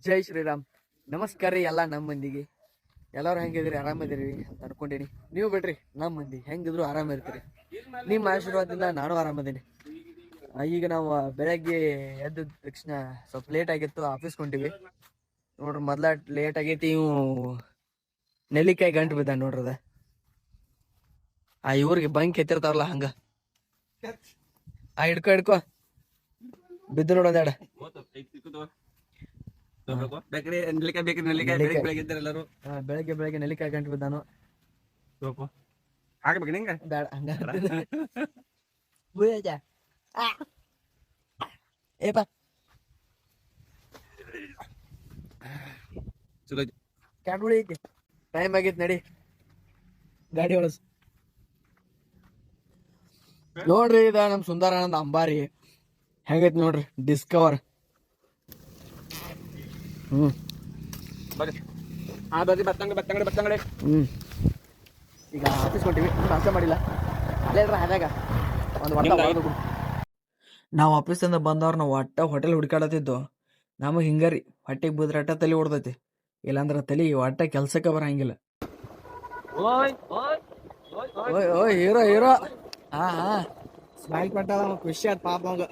ಜೈ ಶ್ರೀರಾಮ್. ನಮಸ್ಕಾರ ರೀ ಎಲ್ಲ ನಮ್ಮ ಮಂದಿಗೆ. ಎಲ್ಲರೂ ಹೆಂಗಿದ್ರಿ, ಆರಾಮದಿರಿ ಅಂತ ಅನ್ಕೊಂಡೀನಿ. ನೀವು ಬಿಡ್ರಿ, ನಮ್ಮ ಮಂದಿ ಹೆಂಗಿದ್ರು ಆರಾಮಿರ್ತೀರಿ. ನಿಮ್ಮ ಆಶೀರ್ವಾದದಿಂದ ನಾನು ಆರಾಮದೀನಿ. ಈಗ ನಾವು ಬೆಳಗ್ಗೆ ಎದ್ದ ತಕ್ಷಣ ಸ್ವಲ್ಪ ಲೇಟ್ ಆಗಿತ್ತು, ಆಫೀಸ್ಗೆ ಹೊಂಟಿವಿ ನೋಡ್ರಿ. ಮೊದ್ಲ ಲೇಟ್ ಆಗೈತಿ. ಇವು ನೆಲ್ಲಿಕಾಯಿ ಗಂಟು ಬಿದ್ದ ನೋಡ್ರದ. ಆ ಇವ್ರಿಗೆ ಬಂಕ್ ಎತ್ತಿರ್ತಾವಲ್ಲ ಹಂಗ. ಹಿಡ್ಕೊ ಬಿದ್ದು ನೋಡೋದಾಡ. ಬೆಳಗ್ಗೆ ನೆಲ್ಲಿಕಾಯಿ ಗಂಟು ಬಿದ್ದಾನು. ಬೇಡ ಹಂಗ ಏಪ ಕ್ಯಾಡ್ಗುಡಿ ಐತಿ. ಟೈಮ್ ಆಗೈತಿ, ನಡಿ ಗಾಡಿ ಒಳಸ್. ನೋಡ್ರಿ, ಇದ ನಮ್ ಸುಂದರಾನಂದ ಅಂಬಾರಿ ಹೆಂಗೈತಿ ನೋಡ್ರಿ, ಡಿಸ್ಕವರ್. ಈಗ ಆಫೀಸ್ ಕೊಟ್ಟಿವಿ, ನಾಷ್ಟ ಮಾಡಿಲ್ಲ. ಅಲ್ಲೇ ಹಾದ್ಯಾಗ ಒಂದು ನಾವು ಆಫೀಸಿಂದ ಬಂದವ್ರ ನಾವು ಹೋಟೆಲ್ ಹುಡುಕಾಡತ್ತಿದ್ದು. ನಮಗೆ ಹಿಂಗಾರಿ ಹೊಟ್ಟೆಗೆ ಬುದ್ರೆ ತಲೆ ಹೊಡ್ದೈತಿ, ಇಲ್ಲಾಂದ್ರ ತಲೆ ಒಟ್ಟ ಕೆಲ್ಸಕ್ಕೆ ಬರಂಗಿಲ್ಲ. ಓಯ್ ಹೀರೋ ಹಾ ಸ್ಮೈಲ್ ಕೊಟ್ಟಾಗ ಖುಷಿ ಆಯ್ತು ಪಾಪ ಅವಂಗ.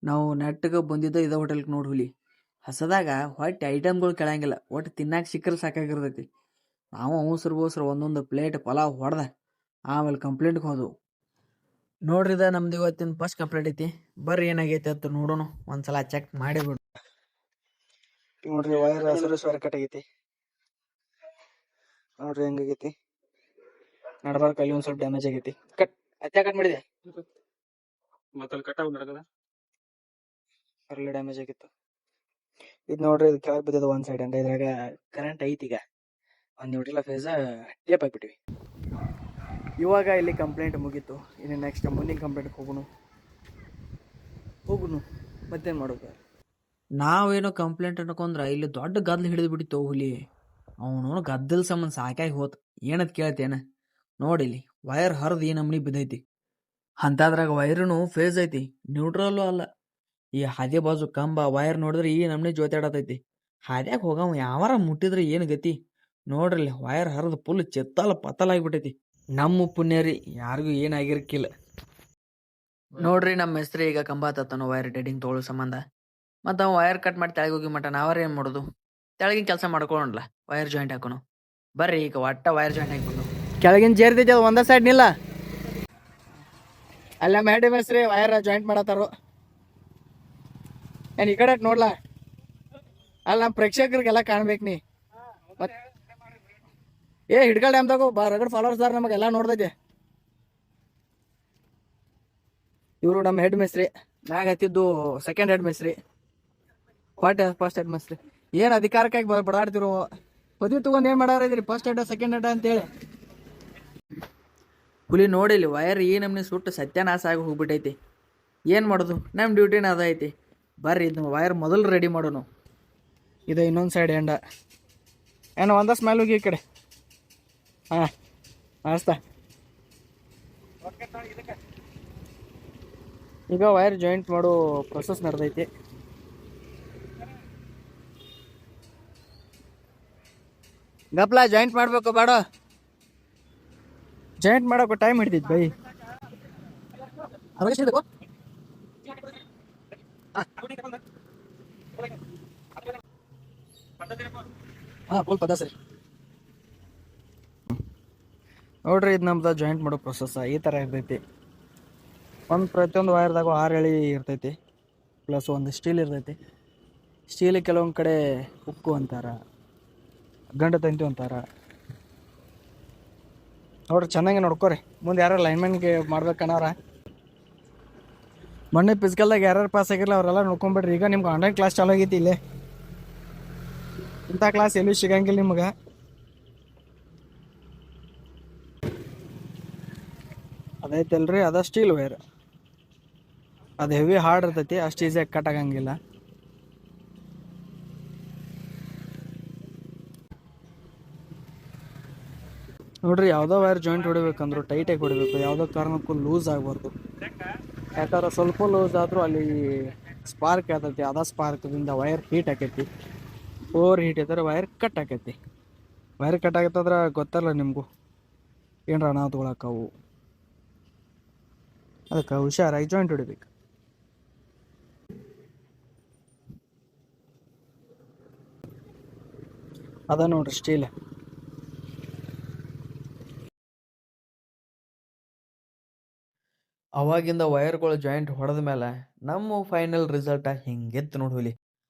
ನಾವು ನೆಟ್ಟಗೆ ಬಂದಿದ್ದ ಇದ ಹೋಟೆಲ್ಗೆ ನೋಡಿ ಹುಲಿ. ಹಸದಾಗ ಹೊಟ್ಟೆ ಐಟಮ್ಗಳು ಕೆಳಂಗಿಲ್ಲ, ಒಟ್ಟು ತಿನ್ನಾಕ ಸಿಕ್ಕರೆ ಸಾಕಾಗಿರ್ತೈತಿ. ನಾವು ಬೋಸ್ರು ಒಂದೊಂದು ಪ್ಲೇಟ್ ಪಲಾವ್ ಹೊಡೆದ ಆಮೇಲೆ ಕಂಪ್ಲೇಂಟ್ಗೆ ಹೋದವು. ನೋಡ್ರಿದ ನಮ್ದು ಇವತ್ತಿನ ಫಸ್ಟ್ ಕಂಪ್ಲೇಂಟ್ ಐತಿ. ಬರ್ರಿ ಏನಾಗೈತಿ ಅಂತ ನೋಡೋಣ, ಒಂದ್ಸಲ ಚೆಕ್ ಮಾಡಿ ಬಿಡು. ನೋಡ್ರಿ, ವೈರ್ ವೈರ್ ಕಟ್ ಆಗೈತಿ. ನೋಡ್ರಿ ಹೆಂಗಾಗೈತಿ, ನಡ್ಬಾರ್ಕ ಅಲ್ಲಿ ಒಂದ್ ಸ್ವಲ್ಪ ಡ್ಯಾಮೇಜ್ ಆಗೈತಿ. ಕಟ್ ಮಾಡಿದೆ, ಅರ್ಲಿ ಡ್ಯಾಮೇಜ್ ಆಗಿತ್ತು. ಇದು ನೋಡ್ರಿ, ಇದು ಕೆಳಗೆ ಬಿದ್ದದ ಒಂದ್ ಸೈಡ್ ಅಂತ. ಇದ್ರಾಗ ಕರೆಂಟ್ ಐತಿ. ಈಗ ಒಂದ್ ನ್ಯೂಟ್ರಲ್ ಫೇಸ್ ಟೇಪ್ ಹಾಕ್ಬಿಟ್ಟಿವಿ. ಇವಾಗ ಇಲ್ಲಿ ಕಂಪ್ಲೇಂಟ್ ಮುಗೀತು. ಇನ್ನು ನೆಕ್ಸ್ಟ್ ಮುಂದಿನ ಕಂಪ್ಲೇಂಟ್ಗೆ ಹೋಗುನು ಮತ್ತೇನು ಮಾಡೋದು. ನಾವೇನೋ ಕಂಪ್ಲೇಂಟ್ ಅನ್ಕೊಂಡ್ರೆ ಇಲ್ಲಿ ದೊಡ್ಡ ಗದ್ದಲು ಹಿಡಿದು ಬಿಟ್ಟಿತ್ತು ಹುಲಿ. ಅವನು ಗದ್ದಲ್ ಸಂಬಂಧ ಸಾಕಾಗಿ ಹೋತ್. ಏನತ್ ಕೇಳ್ತೇನ ನೋಡಿಲಿ, ವೈರ್ ಹರಿದು ಈ ನಮ್ನಿ ಬಿದ್ದೈತಿ. ಅಂತದ್ರಾಗ ವೈರ್ನು ಫೇಸ್ ಐತಿ, ನ್ಯೂಟ್ರಲ್ಲು ಅಲ್ಲ. ಈ ಹಾದಿ ಬಾಜು ಕಂಬ ವೈರ್ ನೋಡಿದ್ರೆ ಈ ನಮ್ನಿ ಜೊತೆಡತೈತಿ. ಹಾದ್ಯಾಗ ಹೋಗವ ಯಾವಾರ ಮುಟ್ಟಿದ್ರೆ ಏನು ಗತಿ ನೋಡ್ರಿ. ವೈರ್ ಹರಿದು ಫುಲ್ ಪತ್ತಲಾಗ್ಬಿಟ್ಟೈತಿ. ನಮ್ಮ ಪುಣ್ಯರಿ, ಯಾರಿಗೂ ಏನಾಗಿರ್ಕಿಲ್ಲ ನೋಡ್ರಿ. ನಮ್ಮ ಹೆಸ್ರು ಈಗ ಕಂಬ ಹತ್ತನು ವೈರ್ ಡೆಡಿಂಗ್ ತೊಗೊಳ್ಳೋ ಸಂಬಂಧ. ಮತ್ತು ಅವ ವೈರ್ ಕಟ್ ಮಾಡಿ ತೆಳಗೆ ಹೋಗಿ ಮಟ ನಾವ್ರ ಏನು ಮಾಡೋದು, ತೆಳಗಿನ ಕೆಲಸ ಮಾಡ್ಕೊಳ್ಳೋಣಲ್ಲ, ವೈರ್ ಜಾಯಿಂಟ್ ಹಾಕೋಣ. ಬರ್ರಿ ಈಗ ಒಟ್ಟ ವೈರ್ ಜಾಯಿಂಟ್ ಹಾಕೊಂಡು ಕೆಳಗಿನ ಜೇರ್ತೈತಿ, ಅದು ಒಂದೇ ಸೈಡ್ ನಿಲ್ಲ. ಅಲ್ಲ ಮೇಡಮ್ ಹೆಸ್ರಿ ವೈರ್ ಜಾಯಿಂಟ್ ಮಾಡತ್ತಾರು. ಏನ್ ಈ ಕಡೆ ನೋಡ್ಲಾ? ಅಲ್ಲ ನಮ್ಮ ಪ್ರೇಕ್ಷಕರಿಗೆಲ್ಲ ಕಾಣ್ಬೇಕು ನೀ. ಮತ್ ಹಿಡ್ಕಲ್ ಡ್ಯಾಮ್ದಾಗು ರಗಡ್ ಫಾಲೋವರ್ಸ್ ದಾರ, ನಮಗೆಲ್ಲ ನೋಡ್ದೈತಿ. ಇವರು ನಮ್ಮ ಹೆಡ್ ಮಿಸ್ತ್ರಿ, ಮ್ಯಾಗ ಹತ್ತಿದ್ದು ಸೆಕೆಂಡ್ ಹೆಡ್ ಮಿಸ್ತ್ರಿ, ಫಸ್ಟ್ ಹೆಡ್ ಮಿಸ್ತ್ರಿ. ಏನ್ ಅಧಿಕಾರಕ್ಕಾಗಿ ಬಡಾಡ್ತಿರೋ, ಪದವಿ ತಗೊಂಡ್ ಏನ್ ಮಾಡಾರಿದ್ರಿ ಫಸ್ಟ್ ಹೆಡ್ ಸೆಕೆಂಡ್ ಹೆಡ್ ಅಂತೇಳಿ. ಹುಲಿ ನೋಡಿಲಿ ವೈರ್ ಈ ನಮ್ನಿ ಸುಟ್ಟು ಸತ್ಯನಾಶ ಆಗಿ ಹೋಗ್ಬಿಟ್ಟೈತಿ. ಏನ್ ಮಾಡೋದು, ನಮ್ಮ ಡ್ಯೂಟಿನ ಅದ ಐತಿ. ಬರ್ರಿ ಇದು ವೈರ್ ಮೊದಲು ರೆಡಿ ಮಾಡೋನು. ಇದು ಇನ್ನೊಂದು ಸೈಡ್ ಎಂಡ ಏನು ಒಂದ ಸ್ಮೆಲ್ ಹೋಗಿ ಈ ಕಡೆ. ಹಾಂ ಆಸ್ತಾ ಈಗ ವೈರ್ ಜಾಯಿಂಟ್ ಮಾಡೋ ಪ್ರೊಸೆಸ್ ನಡೆದೈತಿ. ಗಪ್ಲ ಜಾಯಿಂಟ್ ಮಾಡ್ಬೇಕು ಬೇಡ? ಜಾಯಿಂಟ್ ಮಾಡೋಕೆ ಟೈಮ್ ಹಿಡಿತೈತಿ ಬೈ. ಫುಲ್ ಪದ ಸರಿ ನೋಡ್ರಿ. ಇದು ನಮ್ದು ಜಾಯಿಂಟ್ ಮಾಡೋ ಪ್ರೊಸೆಸ್ ಈ ಥರ ಇರ್ತೈತಿ. ಪ್ರತಿಯೊಂದು ವೈರ್ದಾಗ 6 ಎಳೆ ಇರ್ತೈತಿ, ಪ್ಲಸ್ ಒಂದು ಸ್ಟೀಲ್ ಇರ್ತೈತಿ. ಸ್ಟೀಲ್ ಕೆಲವೊಂದು ಕಡೆ ಉಕ್ಕು ಅಂತಾರ, ಗಂಡ ತಂತಿ ಅಂತಾರ. ನೋಡ್ರಿ ಚೆನ್ನಾಗಿ ನೋಡ್ಕೋರಿ. ಮುಂದೆ ಯಾರು ಲೈನ್ಮೆನ್ಗೆ ಮಾಡ್ಬೇಕನ್ನೋರ, ಮೊನ್ನೆ ಫಿಸಿಕಲ್ದಾಗ ಯಾರ್ಯಾರು ಪಾಸ್ ಆಗಿರಲ್ಲ ಅವರೆಲ್ಲ ನೋಡ್ಕೊಂಬಿಡ್ರಿ. ಈಗ ನಿಮ್ಗೆ ಆನ್ಲೈನ್ ಕ್ಲಾಸ್ ಚಾಲು ಆಗೈತಿ. ಇಲ್ಲೇ ಇಂಥ ಕ್ಲಾಸ್ ಎಲ್ಲೂ ಸಿಗಂಗಿಲ್ಲ ನಿಮ್ಗೆ. ಅದೈತಲ್ರಿ, ಅದ ಸ್ಟೀಲ್ ವೈರ್. ಅದು ಹೆವಿ ಹಾರ್ಡ್ ಇರ್ತೈತಿ, ಅಷ್ಟು ಈಸಿಯಾಗಿ ಕಟ್ ಆಗಂಗಿಲ್ಲ. ನೋಡ್ರಿ, ಯಾವುದೋ ವೈರ್ ಜಾಯಿಂಟ್ ಹೊಡಿಬೇಕಂದ್ರು ಟೈಟಾಗಿ ಹೊಡಿಬೇಕು, ಯಾವುದೋ ಕಾರಣಕ್ಕೂ ಲೂಸ್ ಆಗಬಾರ್ದು. ಯಾಕಂದ್ರೆ ಸ್ವಲ್ಪ ಲೂಸ್ ಆದರೂ ಅಲ್ಲಿ ಸ್ಪಾರ್ಕ್ ಆಗ್ತೈತಿ. ಅದ ಸ್ಪಾರ್ಕ್ದಿಂದ ವೈರ್ ಹೀಟ್ ಆಕೈತಿ. ಓವರ್ ಹೀಟ್ ಇದ್ರೆ ವೈರ್ ಕಟ್ ಆಕೈತಿ. ವೈರ್ ಕಟ್ ಆಗತ್ತಂದ್ರೆ ಗೊತ್ತಲ್ಲ ನಿಮಗೂ, ಏನರ ಅನಾಹುತಗಳಾಕವು. ಅದಕ್ಕೆ ಹುಷಾರಾಗಿ ಜಾಯಿಂಟ್ ಹೊಡಿಬೇಕು. ಅದ ನೋಡ್ರಿ ಸ್ಟೀಲ್. ಅವಾಗಿಂದ ವೈರ್ಗಳು ಜಾಯಿಂಟ್ ಹೊಡೆದ ಮೇಲೆ ನಮ್ಮ ಫೈನಲ್ ರಿಸಲ್ಟ ಹಿಂಗಿತ್ತು ನೋಡಿ.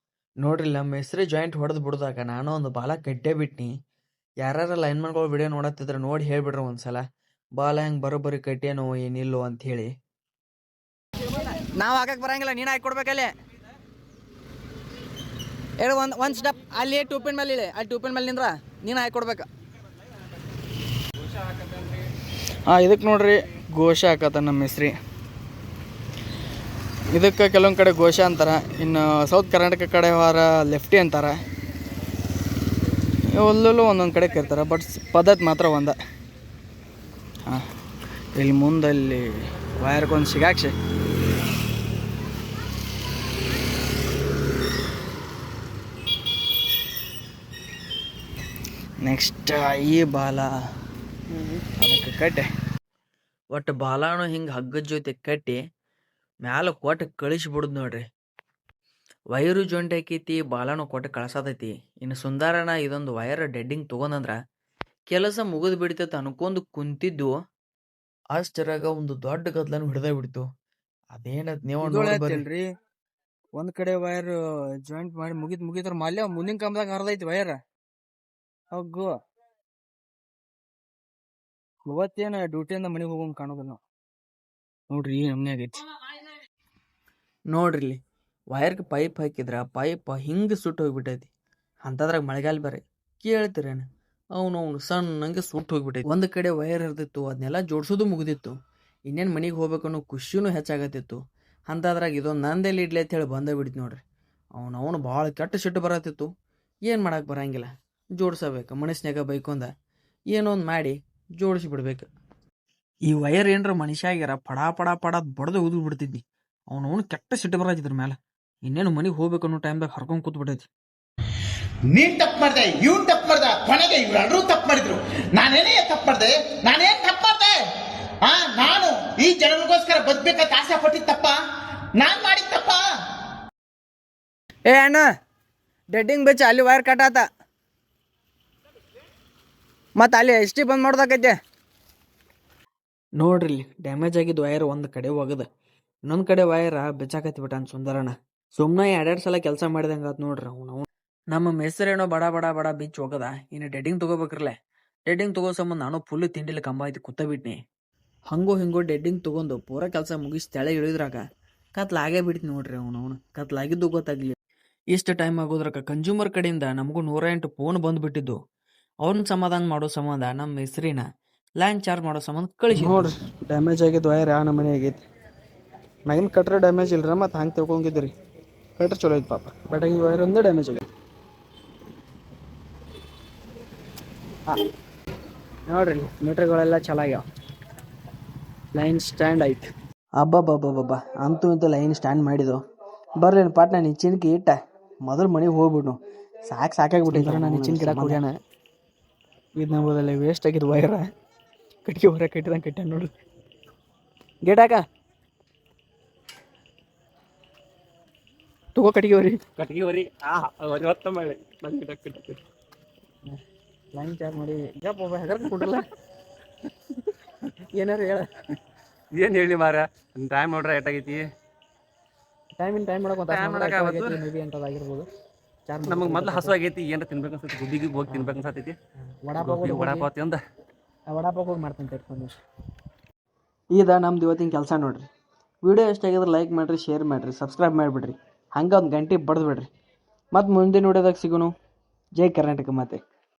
ನೋಡ್ರಿ ನಮ್ಮ ಹೆಸ್ರು ಜಾಯಿಂಟ್ ಹೊಡೆದು ಬಿಡ್ದಾಗ ನಾನು ಒಂದು ಬಾಲ ಕಟ್ಟೇ ಬಿಟ್ನಿ. ಯಾರ್ಯಾರ ಲೈನ್ಮನ್ಗಳು ವಿಡಿಯೋ ನೋಡತ್ತಿದ್ರೆ ನೋಡಿ ಹೇಳ್ಬಿಡ್ರಿ ಒಂದ್ಸಲ, ಬಾಲ ಹೆಂಗೆ ಬರೋಬ್ಬರಿ ಕಟ್ಟೇನೋ ಏನಿಲ್ಲೋ ಅಂತ ಹೇಳಿ. ನಾವು ಹಾಕಕ್ಕೆ ಬರಂಗಿಲ್ಲ, ನೀನು ಹಾಕಿ ಕೊಡ್ಬೇಕಲ್ಲಿ. ಹೇಳಿ ಒಂದು ಸ್ಟೆಪ್ ಅಲ್ಲಿ ಟೂಪಿನ ಮೇಲೆ ಇಳಿ, ಅಲ್ಲಿ ಟೂಪಿನ ಮೇಲೆ ನಿಂದ್ರ ನೀನು ಹಾಕಿ ಕೊಡ್ಬೇಕು. ಹಾಂ, ಇದಕ್ಕೆ ನೋಡ್ರಿ ಘೋಷ ಹಾಕತ್ತ ನಮ್ಮ ಹೆಸ್ರಿ. ಇದಕ್ಕೆ ಕೆಲವೊಂದು ಕಡೆ ಘೋಷ ಅಂತಾರೆ, ಇನ್ನು ಸೌತ್ ಕರ್ನಾಟಕ ಕಡೆ ವಾರ ಲೆಫ್ಟಿ ಅಂತಾರೆ. ಎಲ್ಲೂ ಒಂದೊಂದು ಕಡೆ ಕರಿತಾರೆ, ಬಟ್ ಪದ್ಧತಿ ಮಾತ್ರ ಒಂದ. ಹಾಂ, ಇಲ್ಲಿ ಮುಂದಲ್ಲಿ ವೈರ್ಗೊಂದು ಸಿಗಾಕ್ಸಿ ನೆಕ್ಸ್ಟ್ ಈ ಬಾಲ ಅದಕ್ಕೆ ಕಟ್ಟೆ, ಒಟ್ಟು ಬಾಲಾನು ಹಿಂಗೆ ಹಗ್ಗದ ಜೊತೆ ಕಟ್ಟಿ ಮ್ಯಾಲ ಕೊಟ್ಟು ಕಳಿಸ್ಬಿಡುದು ನೋಡ್ರಿ. ವೈರು ಜಾಯಿಂಟ್ ಹಾಕೈತಿ, ಬಾಲಾನು ಕೊಟ್ಟು ಕಳ್ಸತೈತಿ. ಇನ್ನು ಸುಂದರನ ಇದೊಂದು ವೈರ್ ಡೆಡ್ಡಿಂಗ್ ತೊಗೊಂಡಂದ್ರ ಕೆಲಸ ಮುಗಿದು ಬಿಡ್ತೈತೆ ಅನ್ಕೊಂಡು ಕುಂತಿದ್ದು ಅಷ್ಟರಾಗ ಒಂದು ದೊಡ್ಡ ಗದ್ಲನ್ನು ಹಿಡ್ದ ಬಿಡ್ತು. ಅದೇನತ್ ನೀವು ನೋಡ್ರಿ, ಒಂದ್ ಕಡೆ ವೈರ್ ಜಾಯಿಂಟ್ ಮಾಡಿ ಮುಗಿದ್ರ ಮಲ್ಯ ಮುಂದಿನ ಕಂಬದಾಗ ಹರಿದೈತಿ ವೈರ್. ಹಗ್ಗು ಇವತ್ತೇನ ಡ್ಯೂಟಿಯಿಂದ ಮನೆಗೆ ಹೋಗೋಂಗ್ ಕಾಣೋದಿಲ್ಲ ನಾವು. ನೋಡ್ರಿ ಈ ನಮ್ನೆ ಆಗೈತಿ ನೋಡ್ರಿ. ವೈರ್ಗೆ ಪೈಪ್ ಹಾಕಿದ್ರ ಪೈಪ್ ಹಿಂಗೆ ಸುಟ್ಟು ಹೋಗ್ಬಿಟ್ಟೈತಿ. ಅಂಥದ್ರಾಗ ಮಳೆಗಾಲ ಬೇರೆ ಕೇಳ್ತಿರೇನು, ಅವನು ಸಣ್ಣಂಗೆ ಸುಟ್ಟು ಹೋಗ್ಬಿಟ್ಟೈತಿ. ಒಂದು ಕಡೆ ವೈರ್ ಇರ್ತಿತ್ತು, ಅದನ್ನೆಲ್ಲ ಜೋಡ್ಸೋದು ಮುಗಿದಿತ್ತು. ಇನ್ನೇನು ಮನೆಗೆ ಹೋಗ್ಬೇಕು ಅನ್ನೋ ಖುಷಿನೂ ಹೆಚ್ಚಾಗತ್ತಿತ್ತು. ಅಂಥದ್ರಾಗ ಇದೊಂದು ನಂದೆಲ್ಲಿ ಇಡ್ಲಿ ಅಂತ ಹೇಳಿ ಬಂದೇ ಬಿಡ್ತು ನೋಡ್ರಿ. ಅವನು ಭಾಳ ಕೆಟ್ಟ ಸಿಟ್ಟು ಬರತ್ತಿತ್ತು. ಏನು ಮಾಡಕ್ಕೆ ಬರಂಗಿಲ್ಲ, ಜೋಡ್ಸಬೇಕು. ಮನಸ್ಸಿನಾಗ ಬೈಕೊಂಡ ಏನೋ ಒಂದು ಮಾಡಿ ಜೋಡಿಸಿ ಬಿಡ್ಬೇಕು. ಈ ವೈರ್ ಏನರ ಮನುಷ್ಯ ಆಗ್ಯಾರ ಪಡಾ ಪಡಾ ಪಡ ಬಡ್ದು ಉದ್ವಿ ಬಿಡ್ತಿದ್ನಿ. ಅವನು ಕೆಟ್ಟ ಸಿಟ್ಟು ಬರತ್ತಿದ್ರ ಮೇಲೆ. ಇನ್ನೇನು ಮನೆಗೆ ಹೋಗ್ಬೇಕು ಅನ್ನೋ ಟೈಮ್ದಾಗ ಹರ್ಕೊಂಡು ಕೂತ್ ಬಿಟ್ಟೈತಿ. ನೀನ್ ತಪ್ಪು ಮಾಡ್ದೆ, ಇವ್ನ್ ತಪ್ಪು ಮಾಡ್ದ, ಕೊನೆಗೆ ಇವ್ರೆಲ್ಲರೂ ತಪ್ಪು ಮಾಡಿದ್ರು. ನಾನೇನೇ ತಪ್ಪು ಮಾಡ್ದೆ? ನಾನೇನ್ ತಪ್ಪು ಮಾಡ್ದೆ? ನಾನು ಈ ಜನರಿಗೋಸ್ಕರ ಬದುಕಬೇಕಂತ ಆಸೆ ಪಟ್ಟಿದ್ ತಪ್ಪ? ನಾನ್ ಮಾಡಿದ ತಪ್ಪ? ಏ ಅಣ್ಣ, ಡೆಡ್ಡಿಂಗ್ ಬೆಚ್ಚ ಅಲ್ಲಿ ವೈರ್ ಕಟ್ಟಾತ, ಮತ್ತು ಅಲ್ಲಿ ಎಸ್ ಟಿ ಬಂದ್ ಮಾಡ್ದಾಕೈತೆ ನೋಡ್ರಿ. ಡ್ಯಾಮೇಜ್ ಆಗಿದ್ದು ವೈರ್ ಒಂದು ಕಡೆ ಹೋಗದ, ಇನ್ನೊಂದು ಕಡೆ ವೈರ್ ಬೆಚ್ಚಾಕತ್ತಿ ಬಿಟ್ಟಾನ ಸುಂದರಣ್ಣ. ಸುಮ್ಮನೆ ಎರಡೆರಡು ಸಲ ಕೆಲಸ ಮಾಡಿದಂಗೆ ಆತ್ ನೋಡ್ರಿ. ಅವನು ನಮ್ಮ ಮೆಸರೇನೋ ಬಡ ಬಡ ಬಡ ಬಿಚ್ಚಿ ಹೋಗದ. ಇನ್ನು ಡೆಡ್ಡಿಂಗ್ ತೊಗೋಬೇಕ್ರಲ್ಲೇ. ಡೆಡ್ಡಿಂಗ್ ತೊಗೋ ಸಂಬಂಧ ನಾನು ಫುಲ್ ತಿಂಡಿಲಿ ಕಂಬ ಐತಿ ಕೂತ ಬಿಟ್ನಿ. ಹಂಗೋ ಹಿಂಗೋ ಡೆಡ್ಡಿಂಗ್ ತೊಗೊಂಡು ಪೂರ ಕೆಲಸ ಮುಗಿಸಿ ತೆಳಗೆ ಇಳಿದ್ರಾಗ ಕತ್ಲಾಗೇ ಬಿಡ್ತಿ ನೋಡ್ರಿ. ಅವನು ಕತ್ಲಾಗಿದ್ದು ಗೊತ್ತಾಗ್ಲಿ. ಇಷ್ಟು ಟೈಮ್ ಆಗೋದ್ರಾಗ ಕನ್ಸ್ಯೂಮರ್ ಕಡೆಯಿಂದ ನಮಗೂ 108 ಫೋನ್ ಬಂದ್ಬಿಟ್ಟಿದ್ದು. ಅವ್ರನ್ನ ಸಮಾಧಾನ ಮಾಡೋ ಸಂಬಂಧ ನಮ್ಮ ಹೆಸರಿನ ಲೈನ್ ಚಾರ್ಜ್ ಮಾಡೋ ಸಂಬಂಧ ಕಳಿಸಿ ನೋಡ್ರಿ. ಡ್ಯಾಮೇಜ್ ಆಗಿದ್ದು ವೈರ್ ಯಾವ ನಮನೆ ಆಗೈತಿ. ಮ್ಯಾಗಿನ ಕಟ್ರೆ ಡ್ಯಾಮೇಜ್ ಇಲ್ರ, ಮತ್ತು ಹಂಗೆ ತಿಳ್ಕೊಂಡಿದ್ರಿ. ಕಟ್ರೆ ಚಲೋ ಐತಿ ಪಾಪ, ಬಟ್ ಈ ವೈರ್ ಒಂದೇ ಡ್ಯಾಮೇಜ್ ಆಗೈತಿ. ಹಾಂ ನೋಡ್ರಿ, ಮೀಟ್ರ್ಗಳೆಲ್ಲ ಚೆನ್ನಾಗ್ಯಾವ. ಲೈನ್ ಸ್ಟ್ಯಾಂಡ್ ಐತಿ. ಅಬ್ಬಬ್ಬಬ್ಬಬ್ಬ, ಅಂತೂ ಇಂತೂ ಲೈನ್ ಸ್ಟ್ಯಾಂಡ್ ಮಾಡಿದ್ದು. ಬರ್ಲೇನು ಪಾಟ್ನ ನಿಚ್ಚಿನ್ಕಿ ಇಟ್ಟ ಮೊದಲು ಮನೆಗೆ ಹೋಗ್ಬಿಡ್ನು. ಸಾಕಾಗ್ಬಿಟ್ಟಿದ್ರೆ ನಾನು ನಿಚ್ಚಿನ ಗಿಡ ಕುಡಿಯೋಣ. ಇದು ನಮ್ಮದಲ್ಲಿ ವೇಸ್ಟ್ ಆಗಿದ್ದು ವೈರ. ಕಟ್ಗೆ ಹೊರ ಕಟ್ಟಿದಂಗೆ ಕಟ್ಟ ನೋಡ್ರಿ. ಗೇಟ್ ಹಾಕ ತಗೋ, ಕಟ್ಗೆ ಹೊರಿ ಲೈನ್ ಚಾರ್ಜ್ ಮಾಡಿ ಹೆಗರ್ಕ ಕೊಡ್ರಲ್ಲ. ಏನಾರು ಹೇಳ, ಏನು ಹೇಳಿ ಮಾರ, ಟೈಮ್ ನೋಡ್ರೆ ಎಷ್ಟಾಗೈತಿ? Time maybe ಅಂತದಾಗಿರ್ಬೋದು. ನಮಗೆ ಮೊದ್ಲು ಹಸು ಆಗೈತಿ, ಏನಾರ ತಿನ್ಬೇಕು ಅನ್ಸತಿ, ಗುಬ್ಬಿಗೆ ಹೋಗಿ ತಿನ್ಬೇಕು ಅನ್ಸತೈತಿ. ವಡಾಪಾವ್ ತಿಂದ ವಡಾಪಾವ್ ಹೋಗಿ ಮಾಡ್ತೀನಿ. ಈಗ ನಮ್ದು ಇವತ್ತಿನ ಕೆಲಸ ನೋಡ್ರಿ. ವಿಡಿಯೋ ಎಷ್ಟಾಗಿದ್ರೆ ಲೈಕ್ ಮಾಡಿರಿ, ಶೇರ್ ಮಾಡಿರಿ, ಸಬ್ಸ್ಕ್ರೈಬ್ ಮಾಡಿಬಿಡ್ರಿ. ಹಂಗೆ ಒಂದು ಗಂಟೆ ಬಡ್ದು ಬಿಡ್ರಿ. ಮತ್ತು ಮುಂದಿನ ವಿಡಿಯೋದಾಗ ಸಿಗೋನು. ಜೈ ಕರ್ನಾಟಕ ಮಾತೆ.